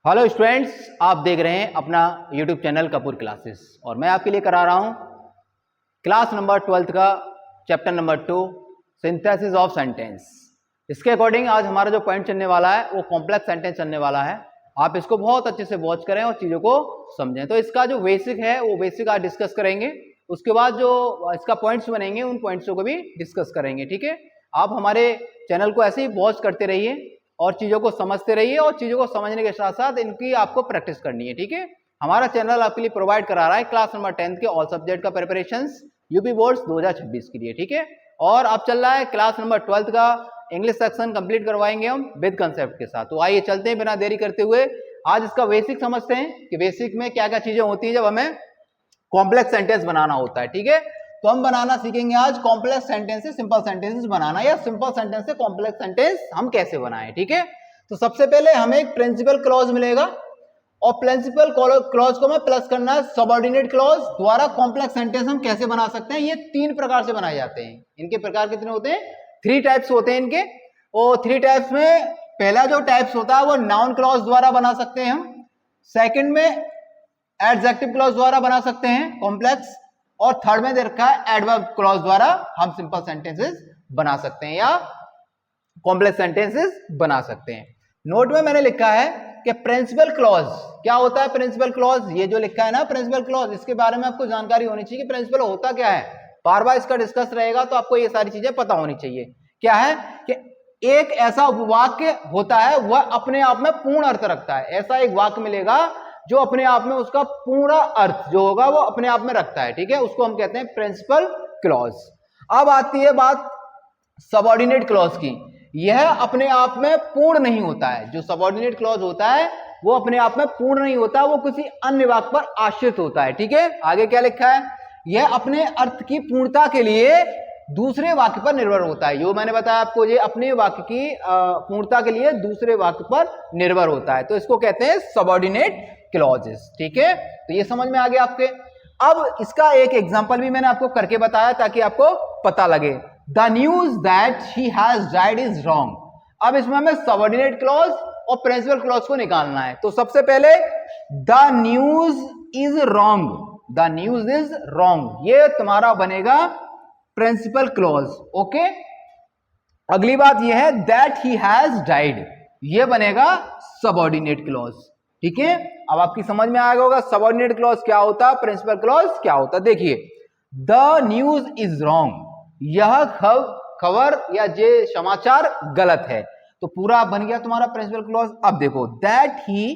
Hello students, आप देख रहे हैं अपना यूट्यूब चैनल कपूर क्लासेस और मैं आपके लिए करा रहा हूं क्लास नंबर 12 का chapter number 2 synthesis of sentence. इसके अकॉर्डिंग आज हमारा जो पॉइंट चलने वाला है वो कॉम्प्लेक्स सेंटेंस चलने वाला है। आप इसको बहुत अच्छे से वॉच करें और चीज़ों को समझें। तो इसका जो बेसिक है वो बेसिक आज डिस्कस करेंगे, उसके बाद जो इसका पॉइंट्स बनेंगे उन पॉइंट्सों को भी डिस्कस करेंगे। ठीक है, आप हमारे चैनल को ऐसे ही वॉच करते रहिए और चीज़ों को समझते रहिए और चीज़ों को समझने के साथ साथ इनकी आपको प्रैक्टिस करनी है। ठीक है, हमारा चैनल आपके लिए प्रोवाइड करा रहा है क्लास नंबर 10 के ऑल सब्जेक्ट का प्रिपरेशंस यूपी बोर्ड्स 2026 के लिए। ठीक है, और अब चल रहा है क्लास नंबर 12 का इंग्लिश सेक्शन कंप्लीट करवाएंगे हम विद कंसेप्ट के साथ। तो आइए चलते हैं बिना देरी करते हुए, आज इसका बेसिक समझते हैं कि बेसिक में क्या क्या चीजें होती है जब हमें कॉम्प्लेक्स सेंटेंस बनाना होता है। ठीक है, तो हम बनाना सीखेंगे आज कॉम्प्लेक्स सेंटेंस से सिंपल सेंटेंसेस बनाना, या सिंपल सेंटेंस से कॉम्प्लेक्स सेंटेंस हम कैसे बनाएं। ठीक है, तो सबसे पहले हमें एक प्रिंसिपल क्लॉज मिलेगा और प्रिंसिपल क्लॉज को हमें प्लस करना है सबऑर्डिनेट क्लॉज द्वारा। कॉम्प्लेक्स सेंटेंस हम कैसे बना सकते हैं, ये 3 प्रकार से बनाए जाते हैं। इनके प्रकार कितने होते हैं? 3 टाइप्स होते हैं इनके। और 3 टाइप्स में पहला जो टाइप्स होता है वो नाउन क्लॉज द्वारा बना सकते हैं हम, सेकंड में एडजेक्टिव क्लॉज द्वारा बना सकते हैं कॉम्प्लेक्स, और थर्ड में दे रखा है एडवर्ब क्लॉज द्वारा हम सिंपल सेंटेंसेस बना सकते हैं या कॉम्प्लेक्स सेंटेंसेस बना सकते हैं। नोट में मैंने लिखा है कि प्रिंसिपल क्लॉज क्या होता है। प्रिंसिपल क्लॉज ये जो लिखा है ना प्रिंसिपल क्लॉज, इसके बारे में आपको जानकारी होनी चाहिए कि प्रिंसिपल होता क्या है। बार बार इसका डिस्कस रहेगा तो आपको ये सारी चीजें पता होनी चाहिए। क्या है कि एक ऐसा वाक्य होता है वह अपने आप में पूर्ण अर्थ रखता है। ऐसा एक वाक्य मिलेगा जो अपने आप में उसका पूरा अर्थ जो होगा वो अपने आप में रखता है। ठीक है, उसको हम कहते हैं प्रिंसिपल क्लॉज। अब आती है बात सबऑर्डिनेट क्लॉज की। यह अपने आप में पूर्ण नहीं होता है। जो सबऑर्डिनेट क्लॉज होता है वो अपने आप में पूर्ण नहीं होता, वो किसी अन्य वाक्य पर आश्रित होता है। ठीक है, आगे क्या लिखा है? यह अपने अर्थ की पूर्णता के लिए दूसरे वाक्य पर निर्भर होता है। जो मैंने बताया आपको, ये अपने वाक्य की पूर्णता के लिए दूसरे वाक्य पर निर्भर होता है, तो इसको कहते हैं सबऑर्डिनेट क्लॉजेस। ठीक है, तो ये समझ में आ गया आपके। अब इसका एक एग्जांपल भी मैंने आपको करके बताया ताकि आपको पता लगे। The news that he has died is wrong. अब इसमें हमें सबऑर्डिनेट क्लॉज और प्रिंसिपल क्लॉज को निकालना है। तो सबसे पहले the news is wrong, the news is wrong, ये तुम्हारा बनेगा प्रिंसिपल क्लॉज। ओके, अगली बात यह है दैट ही हैज डाइड, ये बनेगा सबऑर्डिनेट क्लॉज। ठीक है, अब आपकी समझ में आ गया होगा सबऑर्डिनेट क्लॉज क्या होता है, प्रिंसिपल क्लॉज क्या होता है। देखिए, द न्यूज इज रॉन्ग, यह खबर या ये समाचार गलत है, तो पूरा बन गया तुम्हारा प्रिंसिपल क्लॉज। अब देखो दैट ही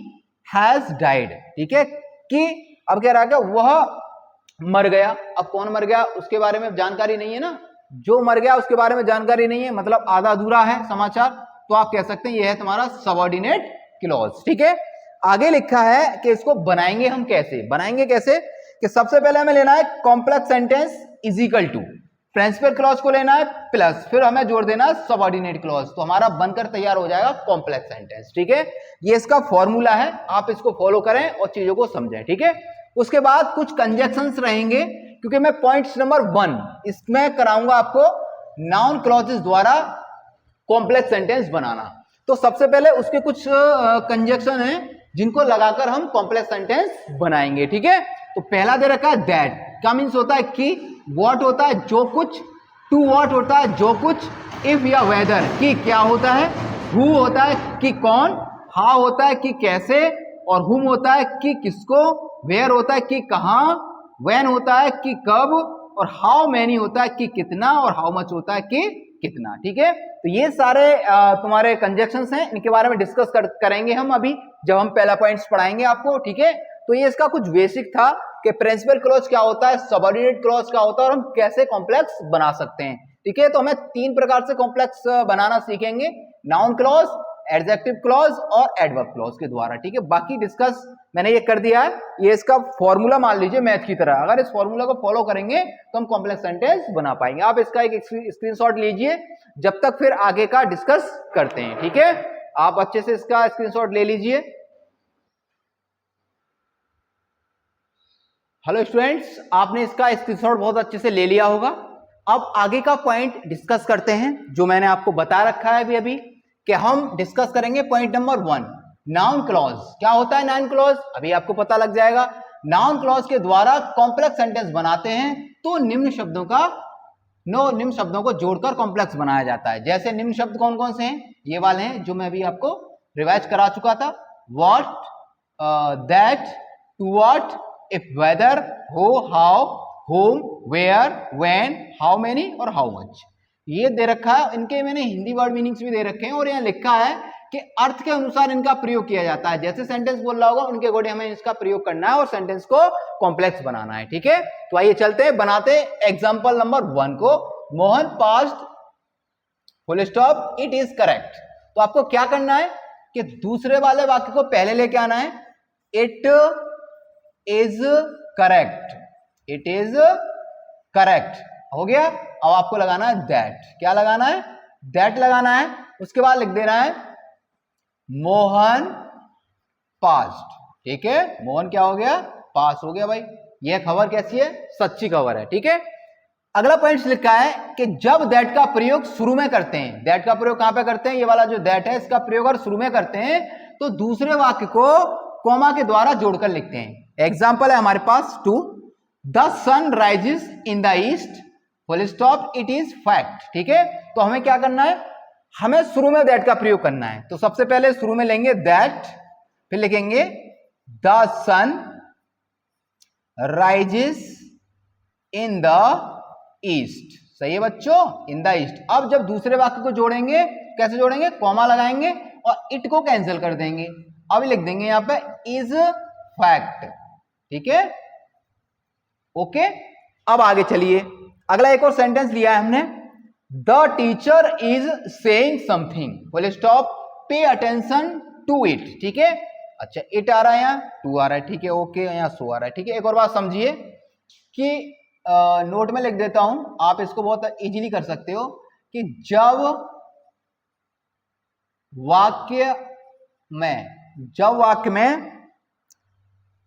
हैज डाइड, ठीक है, कि अब क्या रहा वह मर गया। अब कौन मर गया उसके बारे में जानकारी नहीं है ना, जो मर गया उसके बारे में जानकारी नहीं है, मतलब आधा अधूरा है समाचार, तो आप कह सकते हैं यह है तुम्हारा सबऑर्डिनेट क्लॉज। ठीक है, आगे लिखा है कि इसको बनाएंगे हम कैसे। बनाएंगे कैसे कि सबसे पहले हमें लेना है complex sentence is equal to principal clause को लेना है प्लस फिर हमें जोड़ देना है सबऑर्डिनेट क्लॉज, तो हमारा बनकर तैयार हो जाएगा कॉम्प्लेक्स सेंटेंस। ठीक है, ये इसका फॉर्मूला है, आप इसको फॉलो करें और चीजों को समझें। ठीक है, उसके बाद कुछ कंजक्शंस रहेंगे, क्योंकि मैं पॉइंट्स नंबर 1 इसमें कराऊंगा आपको नाउन क्लॉजेस द्वारा कॉम्प्लेक्स सेंटेंस बनाना। तो सबसे पहले उसके कुछ कंजक्शन हैं जिनको लगाकर हम कॉम्प्लेक्स सेंटेंस बनाएंगे। ठीक है, तो पहला दे रखा है दैट, क्या मीन्स होता है कि, व्हाट होता है जो कुछ, टू व्हाट होता है जो कुछ, इफ या वेदर कि क्या होता है, हु होता है कि कौन, हाउ होता है कि कैसे, और हुम होता है कि किसको, वेयर होता है कि कहां, व्हेन होता है कि कब, और हाउ मैनी होता है कि कितना, और हाउ मच होता है कि कितना। ठीक है, तो ये सारे तुम्हारे कंजक्शंस हैं, इनके बारे में डिस्कस करेंगे हम अभी जब हम पहला पॉइंट्स पढ़ाएंगे आपको। ठीक है, तो ये इसका कुछ बेसिक था कि प्रिंसिपल क्लॉज क्या होता है, सबऑर्डिनेट क्लॉज क्या होता है और हम कैसे कॉम्प्लेक्स बना सकते हैं। ठीक है, तो हमें 3 प्रकार से कॉम्प्लेक्स बनाना सीखेंगे, नाउन क्लॉज, एडजेक्टिव क्लॉज और एडवर्ब क्लॉज के द्वारा। ठीक है, बाकी डिस्कस मैंने ये कर दिया है, ये इसका फॉर्मूला मान लीजिए मैथ की तरह, अगर इस फॉर्मूला को फॉलो करेंगे तो हम कॉम्प्लेक्स सेंटेंस बना पाएंगे। आप इसका एक स्क्रीनशॉट लीजिए, जब तक फिर आगे का डिस्कस करते हैं। ठीक है, आप अच्छे से इसका स्क्रीनशॉट ले लीजिए। हेलो स्टूडेंट्स, आपने इसका स्क्रीनशॉट बहुत अच्छे से ले लिया होगा। अब आगे का पॉइंट डिस्कस करते हैं, जो मैंने आपको बता रखा है अभी कि हम डिस्कस करेंगे पॉइंट नंबर 1 नाउन क्लॉज। क्या होता है नाउन क्लॉज, अभी आपको पता लग जाएगा। नाउन क्लॉज के द्वारा कॉम्प्लेक्स सेंटेंस बनाते हैं तो निम्न शब्दों को जोड़कर कॉम्प्लेक्स बनाया जाता है। जैसे निम्न शब्द कौन कौन से हैं, ये वाले हैं जो मैं अभी आपको रिवाइज करा चुका था। What, that, to what, if, whether, who, how, whom, where, when, how many और हाउ मच। ये दे रखा है, इनके मैंने हिंदी वर्ड मीनिंग्स भी दे रखे हैं और यहाँ लिखा है कि अर्थ के अनुसार इनका प्रयोग किया जाता है। जैसे सेंटेंस बोल रहा होगा उनके अकॉर्डिंग हमें इसका प्रयोग करना है और सेंटेंस को कॉम्प्लेक्स बनाना है। ठीक है, तो आइए चलते हैं, बनाते एग्जांपल नंबर 1 को। Mohan passed full stop it is correct. तो आपको क्या करना है कि दूसरे वाले वाक्य को पहले लेके आना है, it is correct, it is correct हो गया। अब आपको लगाना है दैट। क्या लगाना है, दैट लगाना है। उसके बाद लिख देना है मोहन पास्ड। ठीक है, मोहन क्या हो गया, पास हो गया भाई। यह खबर कैसी है, सच्ची खबर है। ठीक है, अगला पॉइंट लिखा है कि जब दैट का प्रयोग शुरू में करते हैं, दैट का प्रयोग कहां पे करते हैं, ये वाला जो दैट है इसका प्रयोग अगर शुरू में करते हैं तो दूसरे वाक्य को कॉमा के द्वारा जोड़कर लिखते हैं। एग्जाम्पल है हमारे पास 2, the sun rises in the east full stop it is fact. ठीक है, तो हमें क्या करना है, हमें शुरू में दैट का प्रयोग करना है। तो सबसे पहले शुरू में लेंगे दैट, फिर लिखेंगे the sun rises in the east. सही है बच्चों, इन द ईस्ट। अब जब दूसरे वाक्य को जोड़ेंगे, कैसे जोड़ेंगे, कॉमा लगाएंगे और इट को कैंसिल कर देंगे। अब लिख देंगे यहां पे इज फैक्ट। ठीक है, ओके। अब आगे चलिए, अगला एक और सेंटेंस लिया है हमने, the teacher is saying something full stop pay attention to it. ठीक है, अच्छा इट आ रहा है, यहाँ टू आ रहा है। ठीक है, ओके, यहाँ सो आ रहा है। ठीक है, एक और बात समझिए कि नोट में लिख देता हूं, आप इसको बहुत इजीली कर सकते हो कि जब वाक्य में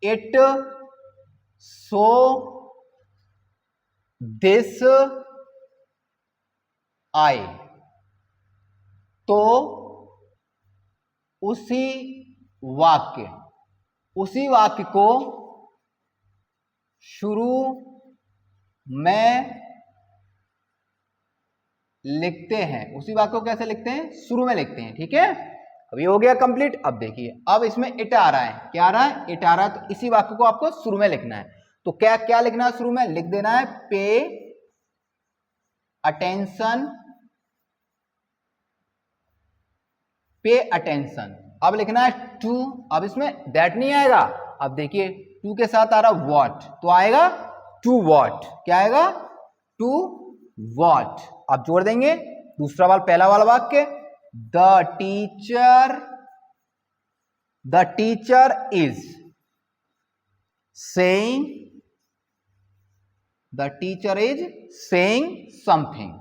इट, सो, दिस आए तो उसी वाक्य को शुरू में लिखते हैं। उसी वाक्य को कैसे लिखते हैं, शुरू में लिखते हैं। ठीक है, अब ये हो गया कंप्लीट। अब देखिए, अब इसमें इट आ रहा है, क्या आ रहा है, इट आ रहा है, तो इसी वाक्य को आपको शुरू में लिखना है। तो क्या क्या लिखना है शुरू में, लिख देना है पे अटेंशन, पे अटेंशन। अब लिखना है टू, अब इसमें दैट नहीं आएगा, अब देखिए टू के साथ आ रहा व्हाट, तो आएगा टू व्हाट। क्या आएगा, टू व्हाट। अब जोड़ देंगे दूसरा वाला, पहला वाला वाक्य, the teacher is saying, the teacher is saying something,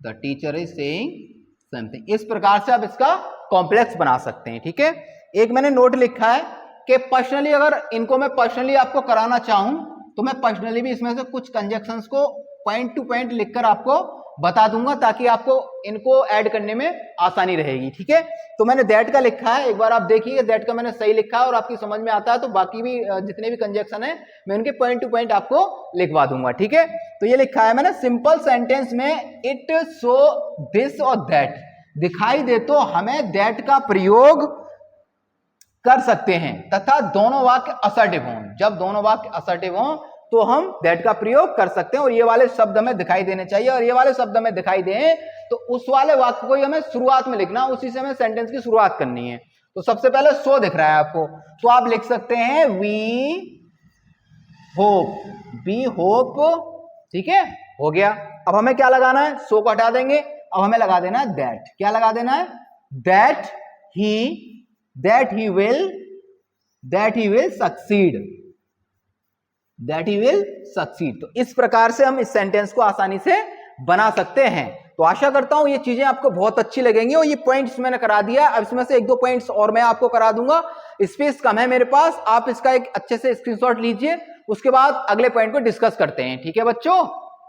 the teacher is saying something. इस प्रकार से आप इसका कॉम्प्लेक्स बना सकते हैं। ठीक है, एक मैंने नोट लिखा है कि पर्सनली, अगर इनको मैं पर्सनली आपको कराना चाहूं तो मैं पर्सनली भी इसमें से कुछ कंजक्शंस को पॉइंट टू पॉइंट लिखकर आपको बता दूंगा ताकि आपको इनको ऐड करने में आसानी रहेगी। ठीक है, तो मैंने दैट का लिखा है, एक बार आप देखिए दैट का मैंने सही लिखा है और आपकी समझ में आता है तो बाकी भी जितने भी कंजक्शन है मैं उनके पॉइंट टू पॉइंट आपको लिखवा दूंगा। ठीक है, तो ये लिखा है मैंने सिंपल सेंटेंस में, इट, सो, दिस और दैट दिखाई दे तो हमें दैट का प्रयोग कर सकते हैं तथा दोनों वाक्य असर्टिव हों। जब दोनों वाक्य असर्टिव हों तो हम दैट का प्रयोग कर सकते हैं और ये वाले शब्द हमें दिखाई देने चाहिए, और ये वाले शब्द हमें दिखाई दें तो उस वाले वाक्य को ही हमें शुरुआत में लिखना, उसी से हमें सेंटेंस की शुरुआत करनी है। तो सबसे पहले सो दिख रहा है आपको, तो आप लिख सकते हैं वी होप, वी होप। ठीक है, हो गया। अब हमें क्या लगाना है, सो को हटा देंगे, अब हमें लगा देना है दैट। क्या लगा देना है, that he will succeed, that he will succeed. तो इस प्रकार से हम इस सेंटेंस को आसानी से बना सकते हैं। तो आशा करता हूं ये चीजें आपको बहुत अच्छी लगेंगी और ये पॉइंट्स मैंने करा दिया। अब इसमें से एक दो पॉइंट्स और मैं आपको करा दूंगा, स्पेस कम है मेरे पास, आप इसका एक अच्छे से स्क्रीनशॉट लीजिए, उसके बाद अगले पॉइंट को डिस्कस करते हैं। ठीक है बच्चों,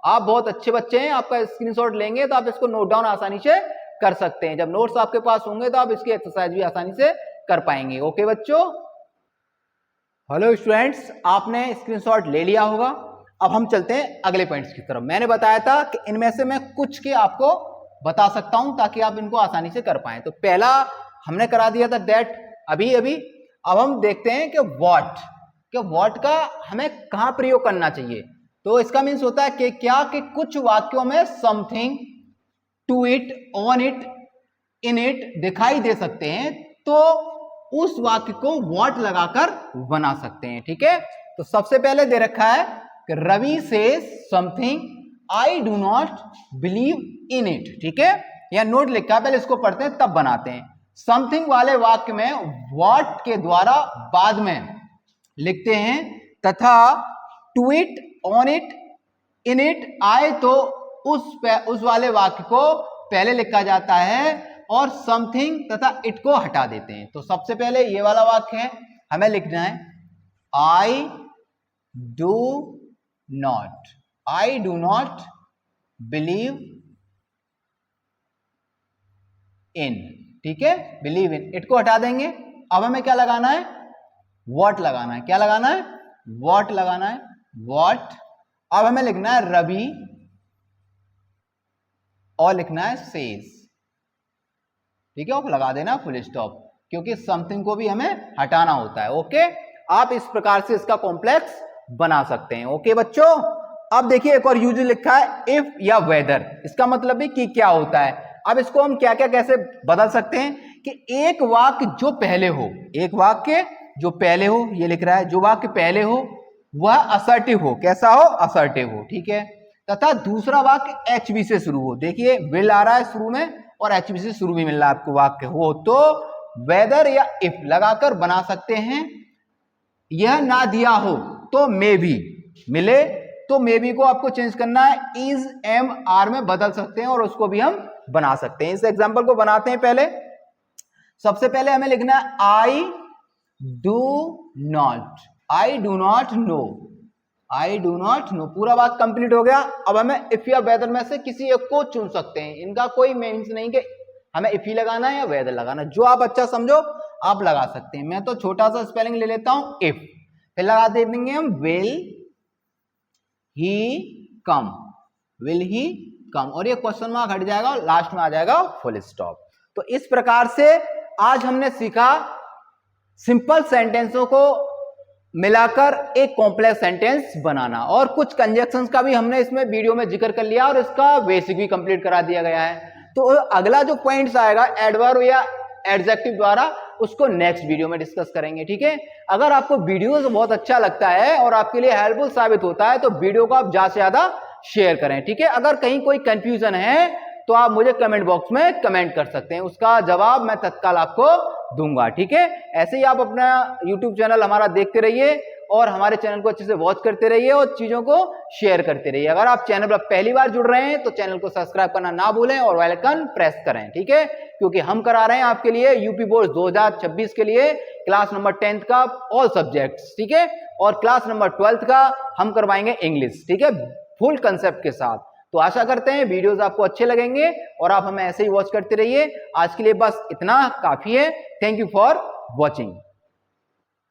आप बहुत अच्छे बच्चे हैं, आपका स्क्रीनशॉट लेंगे तो आप इसको नोट डाउन आसानी से कर सकते हैं। जब नोट्स आपके पास होंगे तो आप इसकी एक्सरसाइज भी आसानी से कर पाएंगे। ओके बच्चों, हेलो स्टूडेंट्स, आपने स्क्रीनशॉट ले लिया होगा। अब हम चलते हैं अगले पॉइंट्स की तरफ। मैंने बताया था कि इनमें से मैं कुछ के आपको बता सकता हूं ताकि आप इनको आसानी से कर पाएं। तो पहला हमने करा दिया था दैट अभी अभी। अब हम देखते हैं कि व्हाट का हमें कहां प्रयोग करना चाहिए। तो इसका मीन्स होता है कि क्या कि कुछ वाक्यों में something, to it, on it, in it दिखाई दे सकते हैं, तो उस वाक्य को व्हाट लगाकर बना सकते हैं। ठीक है, तो सबसे पहले दे रखा है कि Ravi says something, I do not believe in it. ठीक है, या नोट लिखा है, पहले इसको पढ़ते हैं तब बनाते हैं। समथिंग वाले वाक्य में व्हाट के द्वारा बाद में लिखते हैं, तथा to it, on it, in it आए तो उस वाले वाक्य को पहले लिखा जाता है और समथिंग तथा इट को हटा देते हैं। तो सबसे पहले ये वाला वाक्य है, हमें लिखना है आई डू नॉट बिलीव इन। ठीक है, बिलीव इन, इट को हटा देंगे। अब हमें क्या लगाना है, व्हाट लगाना है। क्या लगाना है, व्हाट लगाना है, व्हाट। अब हमें लिखना है रवि और लिखना है सेज। ठीक है, और लगा देना फुल स्टॉप, क्योंकि समथिंग को भी हमें हटाना होता है। ओके, आप इस प्रकार से इसका कॉम्प्लेक्स बना सकते हैं। ओके बच्चों, अब देखिए एक और यूज लिखा है इफ या वेदर। इसका मतलब भी कि क्या होता है। अब इसको हम क्या क्या कैसे बदल सकते हैं कि एक वाक्य जो पहले हो, एक वाक्य जो पहले हो, ये लिख रहा है जो वाक्य पहले हो वह असर्टिव हो। कैसा हो, असर्टिव हो। ठीक है, तथा दूसरा वाक्य एचवी से शुरू हो। देखिए विल आ रहा है शुरू में और एचवी से शुरू भी मिल रहा है आपको वाक्य हो, तो वेदर या इफ लगाकर बना सकते हैं। यह ना दिया हो तो मे भी, मिले तो मे बी को आपको चेंज करना है, इज एम आर में बदल सकते हैं और उसको भी हम बना सकते हैं। इस एग्जांपल को बनाते हैं। पहले सबसे पहले हमें लिखना है आई डू नॉट नो। पूरा वाक्य कंप्लीट हो गया। अब हमें इफ या वेदर में से किसी एक को चुन सकते हैं। इनका कोई मीन्स नहीं कि हमें इफ ही लगाना है या वेदर लगाना है, जो आप अच्छा समझो आप लगा सकते हैं। मैं तो छोटा सा स्पेलिंग ले लेता हूं, इफ, फिर लगा देंगे हम विल ही कम, और ये क्वेश्चन मार्क हट जाएगा और लास्ट में आ जाएगा फुल स्टॉप। तो इस प्रकार से आज हमने सीखा सिंपल सेंटेंसों को मिलाकर एक कॉम्प्लेक्स सेंटेंस बनाना, और कुछ कंजक्शंस का भी हमने इसमें वीडियो में जिक्र कर लिया और इसका बेसिक भी कंप्लीट करा दिया गया है। तो अगला जो पॉइंट्स आएगा एडवर्ब या एडजेक्टिव द्वारा, उसको नेक्स्ट वीडियो में डिस्कस करेंगे। ठीक है, अगर आपको वीडियो बहुत अच्छा लगता है और आपके लिए हेल्पफुल साबित होता है तो वीडियो को आप ज्यादा से ज्यादा शेयर करें। ठीक है, अगर कहीं कोई कंफ्यूजन है तो आप मुझे कमेंट बॉक्स में कमेंट कर सकते हैं, उसका जवाब मैं तत्काल आपको दूंगा। ठीक है, ऐसे ही आप अपना YouTube चैनल हमारा देखते रहिए और हमारे चैनल को अच्छे से वॉच करते रहिए और चीजों को शेयर करते रहिए। अगर आप चैनल पर पहली बार जुड़ रहे हैं तो चैनल को सब्सक्राइब करना ना भूलें और बेल आइकन प्रेस करें। ठीक है, क्योंकि हम करा रहे हैं आपके लिए यूपी बोर्ड 2026 के लिए क्लास नंबर 10th का ऑल सब्जेक्ट्स। ठीक है, और क्लास नंबर 12th का हम करवाएंगे इंग्लिश। ठीक है, फुल कंसेप्ट के साथ। तो आशा करते हैं वीडियोस आपको अच्छे लगेंगे और आप हमें ऐसे ही वॉच करते रहिए। आज के लिए बस इतना काफी है। Thank you for watching.